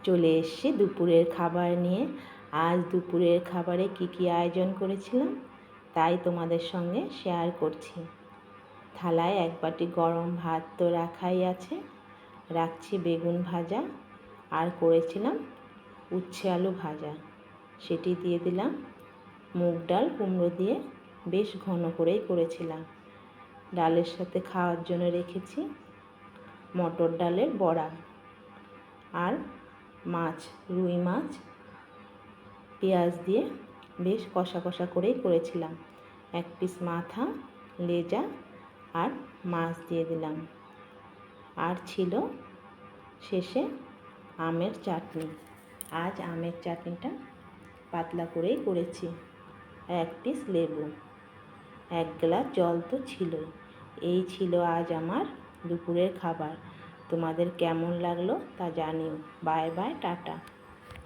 চলে এসেছি দুপুরের খাবার নিয়ে। আজ দুপুরের খাবারে কি আয়োজন করেছিলাম তাই তোমাদের সঙ্গে শেয়ার করছি। থালায় এক বাটি গরম ভাত তো রাখাই আছে, রাখছি বেগুন ভাজা, আর করেছিলাম উচ্ছে আলু ভাজা, সেটি দিয়ে দিলাম। মুগ ডাল কুমড়ো দিয়ে বেশ ঘন করেই করেছিলাম। ডালের সাথে খাওয়ার জন্য রেখেছি মটর ডালের বড়া আর মাছ, রুই মাছ পেঁয়াজ দিয়ে বেশ কষা কষা করেই করেছিলাম। এক পিস মাথা, লেজা আর মাছ দিয়ে দিলাম। আর ছিল শেষে আমের চাটনি। আজ আমের চাটনিটা পাতলা করেই করেছি। এক পিস লেবু, এক গ্লাস জল তো ছিলই। এই ছিল আজ আমার দুপুরের খাবার। তোমাদের কেমন লাগলো তা জানিও। Bye bye, tata.